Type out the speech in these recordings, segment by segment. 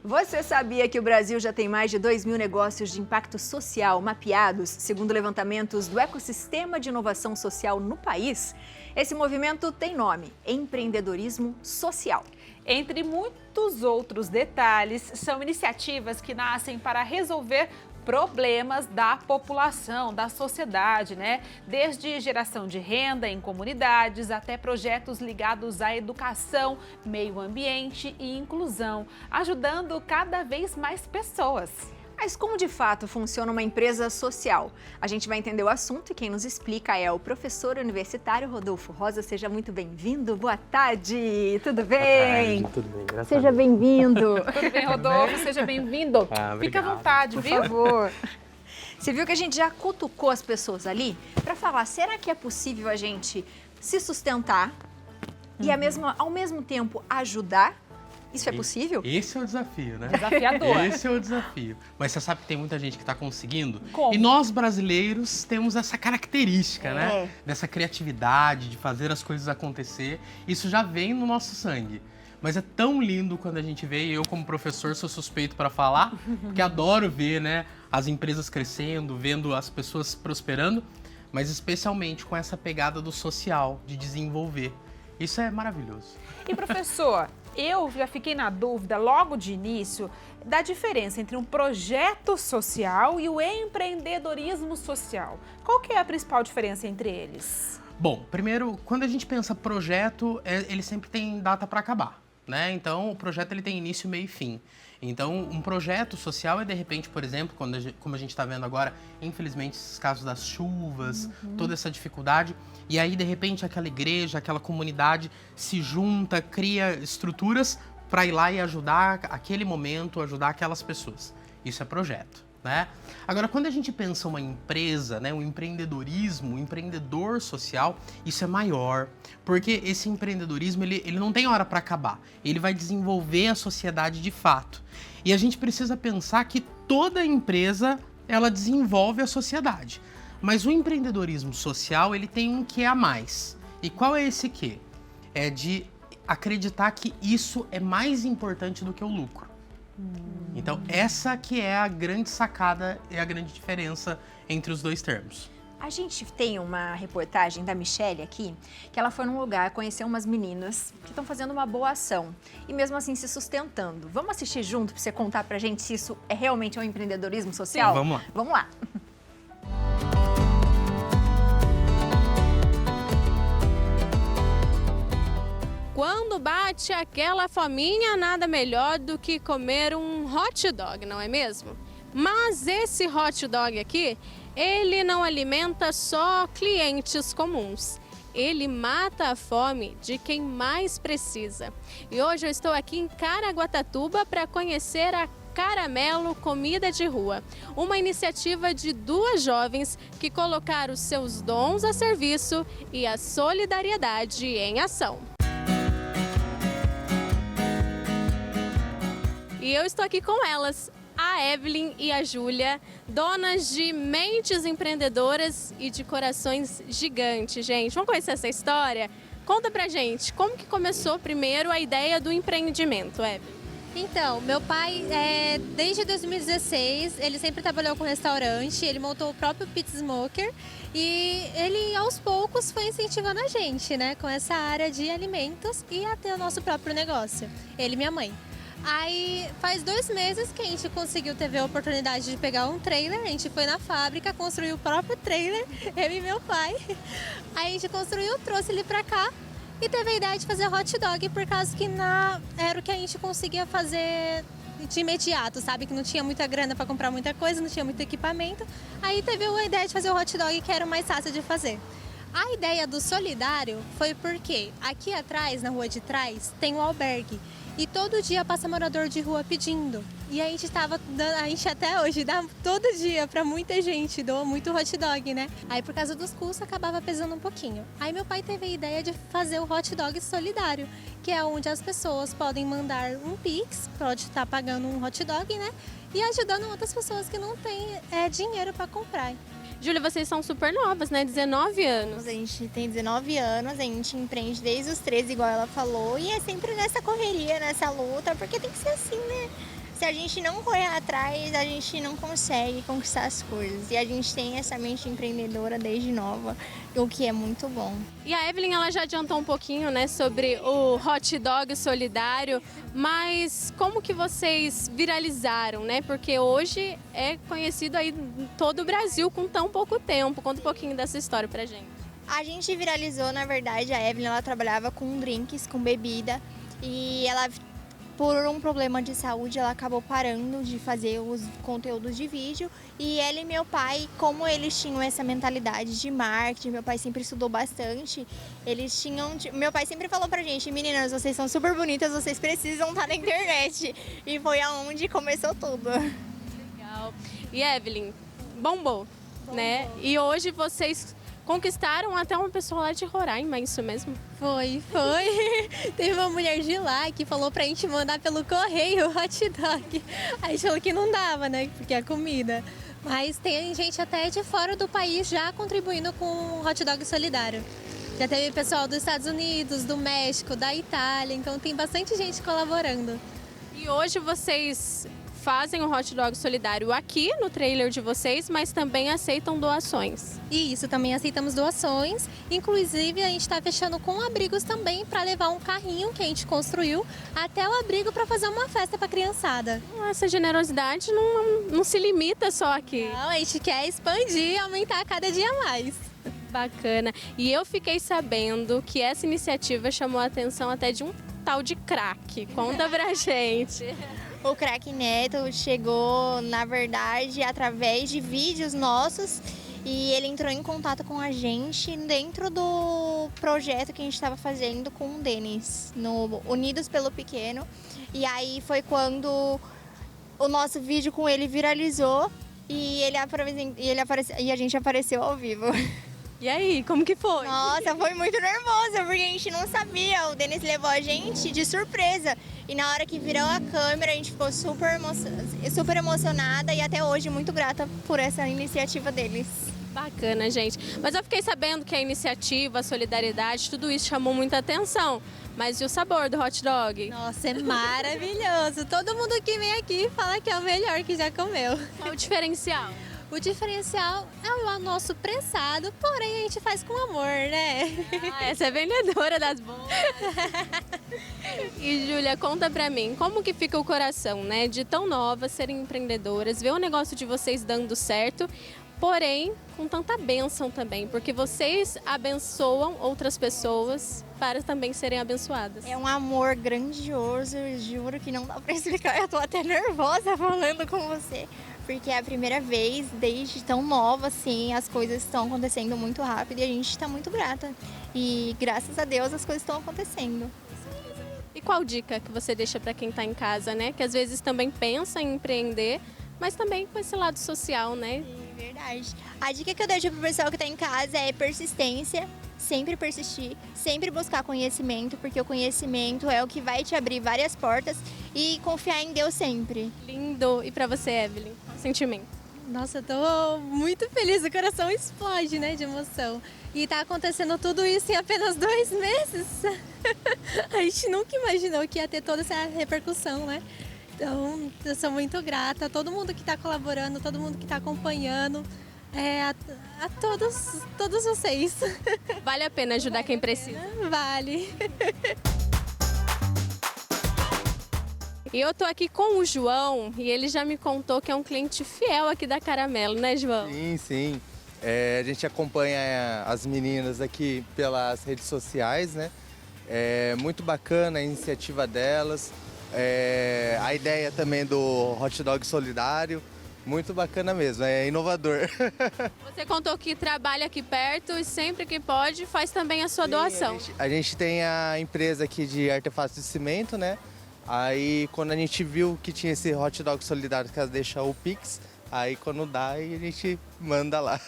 Você sabia que o Brasil já tem mais de 2.000 negócios de impacto social mapeados, segundo levantamentos do ecossistema de inovação social no país? Esse movimento tem nome: empreendedorismo social. Entre muitos outros detalhes, são iniciativas que nascem para resolver problemas da população, da sociedade, né? Desde geração de renda em comunidades até projetos ligados à educação, meio ambiente e inclusão, ajudando cada vez mais pessoas. Mas como de fato funciona uma empresa social? A gente vai entender o assunto e quem nos explica é o professor universitário Rodolfo Rosa. Seja muito bem-vindo. Boa tarde, tudo bem? Boa tarde, tudo bem, graças a Deus. Seja bem-vindo. Tudo bem, Rodolfo? Seja bem-vindo. Fica à vontade, Por viu? favor. Você viu que a gente já cutucou as pessoas ali para falar, será que é possível a gente se sustentar e ao mesmo tempo ajudar? Isso é possível? Esse é o desafio, né? Desafiador. Esse é o desafio. Mas você sabe que tem muita gente que está conseguindo? Como? E nós, brasileiros, temos essa característica, né? Dessa criatividade, de fazer as coisas acontecer. Isso já vem no nosso sangue. Mas é tão lindo quando a gente vê, e eu como professor sou suspeito para falar, que adoro ver, né, as empresas crescendo, vendo as pessoas prosperando, mas especialmente com essa pegada do social, de desenvolver. Isso é maravilhoso. E professor, eu já fiquei na dúvida logo de início da diferença entre um projeto social e o empreendedorismo social. Qual que é a principal diferença entre eles? Bom, primeiro, quando a gente pensa projeto, ele sempre tem data para acabar, né? Então, o projeto ele tem início, meio e fim. Então, um projeto social é, de repente, por exemplo, como a gente está vendo agora, infelizmente, esses casos das chuvas, toda essa dificuldade, e aí, de repente, aquela igreja, aquela comunidade se junta, cria estruturas para ir lá e ajudar aquele momento, ajudar aquelas pessoas. Isso é projeto, né? Agora, quando a gente pensa uma empresa, né, um empreendedorismo, um empreendedor social, isso é maior, porque esse empreendedorismo ele não tem hora para acabar, ele vai desenvolver a sociedade de fato. E a gente precisa pensar que toda empresa, ela desenvolve a sociedade, mas o empreendedorismo social, ele tem um quê a mais. E qual é esse quê? É de acreditar que isso é mais importante do que o lucro. Então, essa que é a grande sacada e a grande diferença entre os dois termos. A gente tem uma reportagem da Michelle aqui, que ela foi num lugar conhecer umas meninas que estão fazendo uma boa ação e mesmo assim se sustentando. Vamos assistir junto para você contar pra gente se isso é realmente um empreendedorismo social? Sim, vamos lá. Vamos lá. Quando bate aquela fominha, nada melhor do que comer um hot dog, não é mesmo? Mas esse hot dog aqui, ele não alimenta só clientes comuns. Ele mata a fome de quem mais precisa. E hoje eu estou aqui em Caraguatatuba para conhecer a Caramelo Comida de Rua, uma iniciativa de duas jovens que colocaram seus dons a serviço e a solidariedade em ação. E eu estou aqui com elas, a Evelyn e a Júlia, donas de mentes empreendedoras e de corações gigantes, gente. Vamos conhecer essa história? Conta pra gente, como que começou primeiro a ideia do empreendimento, Evelyn? Então, meu pai, desde 2016, ele sempre trabalhou com restaurante, ele montou o próprio Pizza Smoker e ele, aos poucos, foi incentivando a gente, né, com essa área de alimentos e a ter o nosso próprio negócio, ele e minha mãe. Aí faz 2 meses que a gente conseguiu ter a oportunidade de pegar um trailer, a gente foi na fábrica, construiu o próprio trailer, eu e meu pai. Aí a gente construiu, trouxe ele pra cá e teve a ideia de fazer hot dog, por causa que era o que a gente conseguia fazer de imediato, sabe? Que não tinha muita grana para comprar muita coisa, não tinha muito equipamento. Aí teve a ideia de fazer o hot dog, que era o mais fácil de fazer. A ideia do solidário foi porque aqui atrás, na rua de trás, tem um albergue. E todo dia passa morador de rua pedindo. E a gente até hoje dá todo dia para muita gente, doa muito hot dog, né? Aí por causa dos custos acabava pesando um pouquinho. Aí meu pai teve a ideia de fazer o hot dog solidário, que é onde as pessoas podem mandar um Pix, pode estar pagando um hot dog, né? E ajudando outras pessoas que não têm dinheiro para comprar. Júlia, vocês são super novas, né? 19 anos. A gente tem 19 anos, a gente empreende desde os 13, igual ela falou, e é sempre nessa correria, nessa luta, porque tem que ser assim, né? se a gente não correr atrás, a gente não consegue conquistar as coisas. E a gente tem essa mente empreendedora desde nova, o que é muito bom. E a Evelyn, ela já adiantou um pouquinho, né, sobre o hot dog solidário, mas como que vocês viralizaram, né? Porque hoje é conhecido aí em todo o Brasil com tão pouco tempo. Conta um pouquinho dessa história pra gente. A gente viralizou, na verdade, a Evelyn, ela trabalhava com drinks, com bebida, e ela, por um problema de saúde, ela acabou parando de fazer os conteúdos de vídeo. E ela e meu pai, como eles tinham essa mentalidade de marketing, meu pai sempre estudou bastante, eles tinham... Meu pai sempre falou pra gente, meninas, vocês são super bonitas, vocês precisam estar na internet. E foi aonde começou tudo. Legal. E Evelyn, bombou, né? E hoje vocês conquistaram até uma pessoa lá de Roraima, é isso mesmo? Foi. Teve uma mulher de lá que falou pra gente mandar pelo correio o hot dog. A gente falou que não dava, né? Porque é comida. Mas tem gente até de fora do país já contribuindo com o hot dog solidário. Já teve pessoal dos Estados Unidos, do México, da Itália, então tem bastante gente colaborando. E hoje vocês fazem o hot dog solidário aqui no trailer de vocês, mas também aceitam doações. E isso, também aceitamos doações. Inclusive, a gente está fechando com abrigos também para levar um carrinho que a gente construiu até o abrigo para fazer uma festa para a criançada. Essa generosidade não se limita só aqui. Não, a gente quer expandir e aumentar cada dia mais. Bacana. E eu fiquei sabendo que essa iniciativa chamou a atenção até de um tal de craque. Conta pra gente. O Craque Neto chegou, na verdade, através de vídeos nossos, e ele entrou em contato com a gente dentro do projeto que a gente estava fazendo com o Denis, no Unidos pelo Pequeno. E aí foi quando o nosso vídeo com ele viralizou e e a gente apareceu ao vivo. E aí, como que foi? Nossa, foi muito nervosa, porque a gente não sabia. O Denis levou a gente de surpresa. E na hora que virou a câmera, a gente ficou super emocionada e até hoje muito grata por essa iniciativa deles. Bacana, gente. Mas eu fiquei sabendo que a iniciativa, a solidariedade, tudo isso chamou muita atenção. Mas e o sabor do hot dog? Nossa, é maravilhoso. Todo mundo que vem aqui fala que é o melhor que já comeu. Qual o diferencial? O diferencial é o nosso pressado, porém a gente faz com amor, né? Ah, essa é vendedora das boas. E Júlia, conta pra mim, como que fica o coração, né? De tão novas serem empreendedoras, ver o negócio de vocês dando certo, porém com tanta bênção também, porque vocês abençoam outras pessoas para também serem abençoadas. É um amor grandioso, eu juro que não dá pra explicar. Eu tô até nervosa falando com você. Porque é a primeira vez, desde tão nova, assim, as coisas estão acontecendo muito rápido e a gente está muito grata. E graças a Deus as coisas estão acontecendo. E qual dica que você deixa para quem está em casa, né? Que às vezes também pensa em empreender, mas também com esse lado social, né? Sim, verdade. A dica que eu deixo pro pessoal que está em casa é persistência, sempre persistir, sempre buscar conhecimento, porque o conhecimento é o que vai te abrir várias portas e confiar em Deus sempre. Lindo. E para você, Evelyn? Qual o sentimento? Nossa, eu tô muito feliz, o coração explode, né, de emoção. E tá acontecendo tudo isso em apenas 2 meses. A gente nunca imaginou que ia ter toda essa repercussão, né? Então, eu sou muito grata a todo mundo que está colaborando, todo mundo que está acompanhando, a todos vocês. Vale a pena ajudar quem precisa. Vale. E eu tô aqui com o João e ele já me contou que é um cliente fiel aqui da Caramelo, né, João? Sim. A gente acompanha as meninas aqui pelas redes sociais, né? É muito bacana a iniciativa delas, a ideia também do hot dog solidário, muito bacana mesmo, é inovador. Você contou que trabalha aqui perto e sempre que pode faz também a sua Sim, doação. A gente tem a empresa aqui de artefatos de cimento, né? Aí quando a gente viu que tinha esse hot dog solidário que ela deixa o Pix, aí quando dá, aí a gente manda lá.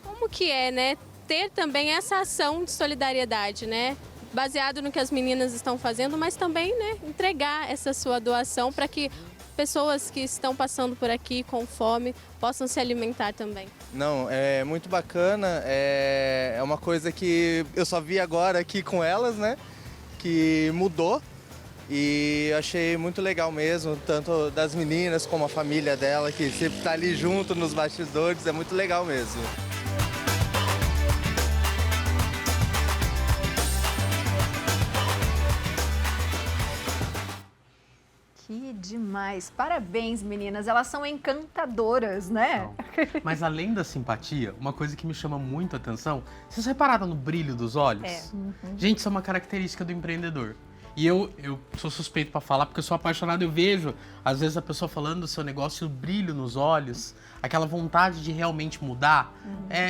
Como que é, né, ter também essa ação de solidariedade, né? Baseado no que as meninas estão fazendo, mas também, né, entregar essa sua doação para que pessoas que estão passando por aqui com fome possam se alimentar também. Não, é muito bacana, é uma coisa que eu só vi agora aqui com elas, né? Que mudou. E eu achei muito legal mesmo, tanto das meninas como a família dela, que sempre tá ali junto nos bastidores, é muito legal mesmo. Que demais! Parabéns, meninas. Elas são encantadoras, né? Não. Mas além da simpatia, uma coisa que me chama muito a atenção, vocês repararam no brilho dos olhos? É. Gente, isso é uma característica do empreendedor. E eu sou suspeito para falar porque eu sou apaixonado, eu vejo, às vezes, a pessoa falando do seu negócio, o brilho nos olhos, aquela vontade de realmente mudar.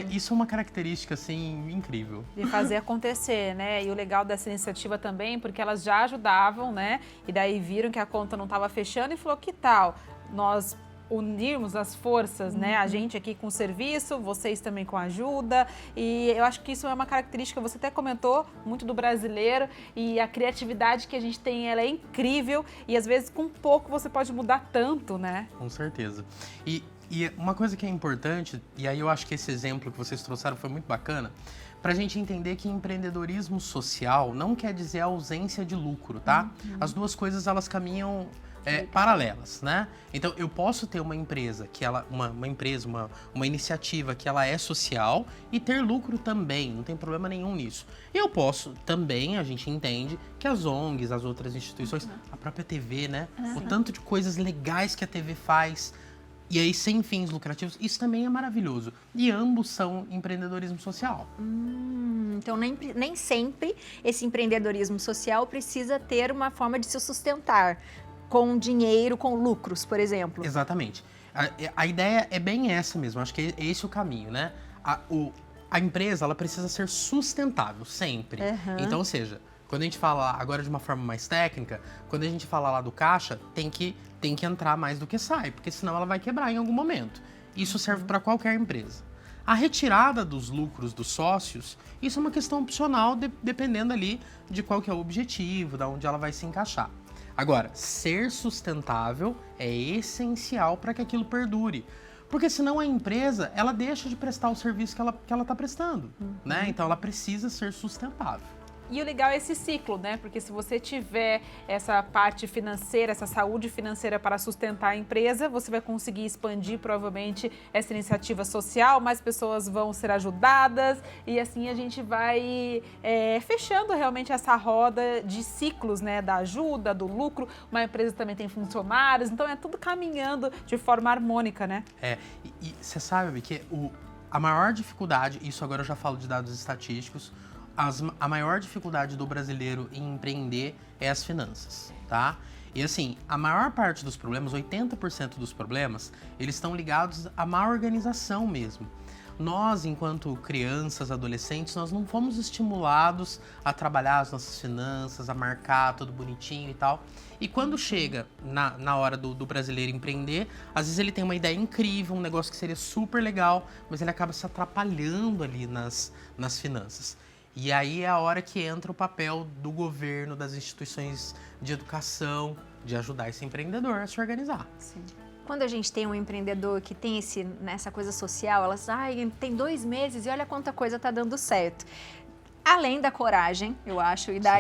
Isso é uma característica, assim, incrível. De fazer acontecer, né? E o legal dessa iniciativa também, porque elas já ajudavam, né? E daí viram que a conta não estava fechando e falou, que tal nós unirmos as forças, né? A gente aqui com o serviço, vocês também com a ajuda. E eu acho que isso é uma característica, você até comentou, muito do brasileiro. E a criatividade que a gente tem, ela é incrível. E às vezes com pouco você pode mudar tanto, né? Com certeza. E uma coisa que é importante, e aí eu acho que esse exemplo que vocês trouxeram foi muito bacana, para a gente entender que empreendedorismo social não quer dizer ausência de lucro, tá? As duas coisas, elas caminham paralelas, né? Então, eu posso ter uma empresa, uma iniciativa que ela é social e ter lucro também, não tem problema nenhum nisso. Eu posso também, a gente entende, que as ONGs, as outras instituições, a própria TV, né? O tanto de coisas legais que a TV faz, e aí sem fins lucrativos, isso também é maravilhoso. E ambos são empreendedorismo social. Então, nem sempre esse empreendedorismo social precisa ter uma forma de se sustentar com dinheiro, com lucros, por exemplo. Exatamente. A ideia é bem essa mesmo, acho que é esse o caminho, né? A empresa, ela precisa ser sustentável, sempre. Então, ou seja, quando a gente fala agora de uma forma mais técnica, quando a gente fala lá do caixa, tem que entrar mais do que sai, porque senão ela vai quebrar em algum momento. Isso serve para qualquer empresa. A retirada dos lucros dos sócios, isso é uma questão opcional, dependendo ali de qual que é o objetivo, de onde ela vai se encaixar. Agora, ser sustentável é essencial para que aquilo perdure. Porque senão a empresa, ela deixa de prestar o serviço que ela está prestando, né? Então ela precisa ser sustentável. E o legal é esse ciclo, né? Porque se você tiver essa parte financeira, essa saúde financeira para sustentar a empresa, você vai conseguir expandir provavelmente essa iniciativa social, mais pessoas vão ser ajudadas e assim a gente vai fechando realmente essa roda de ciclos, né? Da ajuda, do lucro, uma empresa também tem funcionários, então é tudo caminhando de forma harmônica, né? E você sabe que a maior dificuldade, isso agora eu já falo de dados estatísticos, a maior dificuldade do brasileiro em empreender é as finanças, tá? E assim, a maior parte dos problemas, 80% dos problemas, eles estão ligados à má organização mesmo. Nós, enquanto crianças, adolescentes, nós não fomos estimulados a trabalhar as nossas finanças, a marcar tudo bonitinho e tal. E quando chega na hora do brasileiro empreender, às vezes ele tem uma ideia incrível, um negócio que seria super legal, mas ele acaba se atrapalhando ali nas finanças. E aí é a hora que entra o papel do governo, das instituições de educação, de ajudar esse empreendedor a se organizar. Sim. Quando a gente tem um empreendedor que tem essa coisa social, elas, tem 2 meses e olha quanta coisa tá dando certo. Além da coragem, eu acho, e da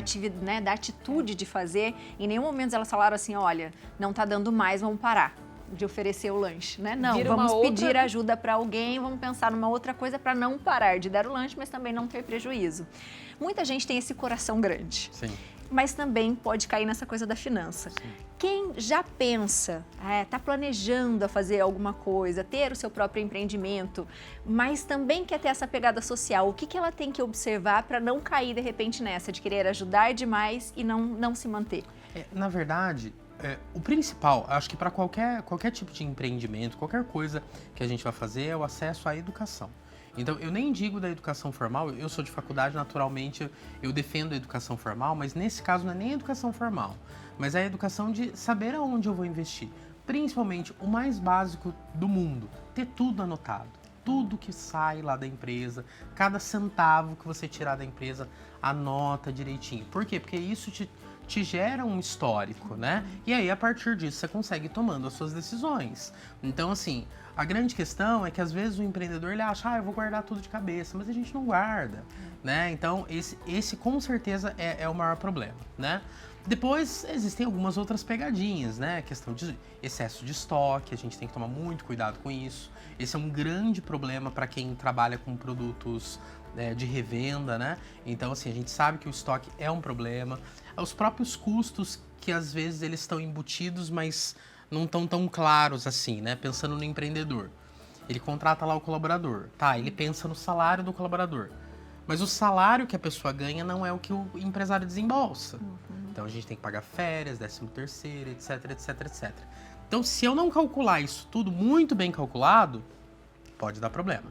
atitude de fazer, em nenhum momento elas falaram assim, olha, não tá dando mais, vamos parar de oferecer o lanche, né? Não, vamos pedir ajuda para alguém, vamos pensar numa outra coisa para não parar de dar o lanche, mas também não ter prejuízo. Muita gente tem esse coração grande. Sim. Mas também pode cair nessa coisa da finança. Sim. Quem já pensa, está planejando a fazer alguma coisa, ter o seu próprio empreendimento, mas também quer ter essa pegada social, o que ela tem que observar para não cair de repente nessa, de querer ajudar demais e não se manter? Na verdade, o principal, acho que para qualquer tipo de empreendimento, qualquer coisa que a gente vai fazer, é o acesso à educação. Então, eu nem digo da educação formal, eu sou de faculdade, naturalmente, eu defendo a educação formal, mas nesse caso não é nem a educação formal, mas é a educação de saber aonde eu vou investir. Principalmente, o mais básico do mundo, ter tudo anotado. Tudo que sai lá da empresa, cada centavo que você tirar da empresa, anota direitinho. Por quê? Porque isso te gera um histórico, né? E aí, a partir disso, você consegue ir tomando as suas decisões. Então, assim, a grande questão é que, às vezes, o empreendedor, ele acha, eu vou guardar tudo de cabeça, mas a gente não guarda, né? Então, esse com certeza, é o maior problema, né? Depois existem algumas outras pegadinhas, né? Questão de excesso de estoque, a gente tem que tomar muito cuidado com isso. Esse é um grande problema para quem trabalha com produtos de revenda, né? Então, assim, a gente sabe que o estoque é um problema. Os próprios custos que às vezes eles estão embutidos, mas não estão tão claros assim, né? Pensando no empreendedor. Ele contrata lá o colaborador, tá? Ele pensa no salário do colaborador. Mas o salário que a pessoa ganha não é o que o empresário desembolsa. Então a gente tem que pagar férias, 13º, etc, etc, etc. Então se eu não calcular isso tudo muito bem calculado, pode dar problema.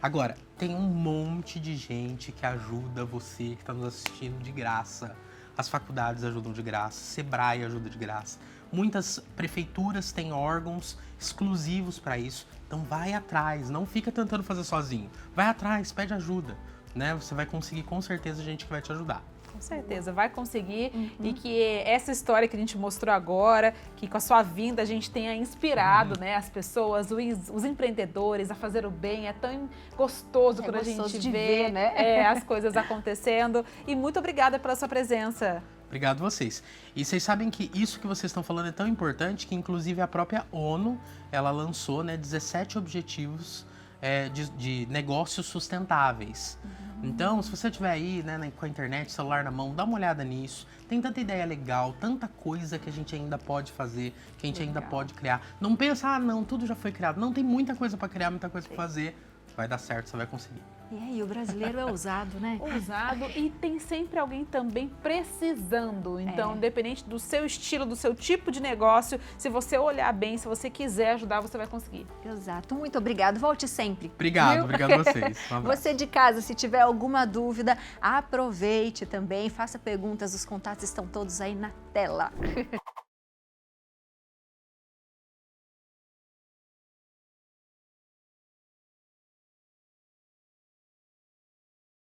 Agora, tem um monte de gente que ajuda você que está nos assistindo de graça. As faculdades ajudam de graça, Sebrae ajuda de graça. Muitas prefeituras têm órgãos exclusivos para isso. Então vai atrás, não fica tentando fazer sozinho. Vai atrás, pede ajuda, né? Você vai conseguir com certeza gente que vai te ajudar. Com certeza, vai conseguir e que essa história que a gente mostrou agora, que com a sua vinda a gente tenha inspirado né, as pessoas, os empreendedores a fazer o bem. É tão gostoso quando a gente vê né? As coisas acontecendo. E muito obrigada pela sua presença. Obrigado a vocês. E vocês sabem que isso que vocês estão falando é tão importante que inclusive a própria ONU, ela lançou 17 objetivos de negócios sustentáveis. Então, se você estiver aí com a internet, celular na mão, dá uma olhada nisso. Tem tanta ideia legal, tanta coisa que a gente ainda pode fazer, que a gente ainda pode criar. Não pensa, não, tudo já foi criado. Não, tem muita coisa para criar, muita coisa para fazer. Vai dar certo, você vai conseguir. E aí, o brasileiro é ousado, né? Ousado e tem sempre alguém também precisando. Então, independente do seu estilo, do seu tipo de negócio, se você olhar bem, se você quiser ajudar, você vai conseguir. Exato. Muito obrigado. Volte sempre. Obrigado, obrigado a vocês. Um abraço. Você de casa, se tiver alguma dúvida, aproveite também, faça perguntas, os contatos estão todos aí na tela.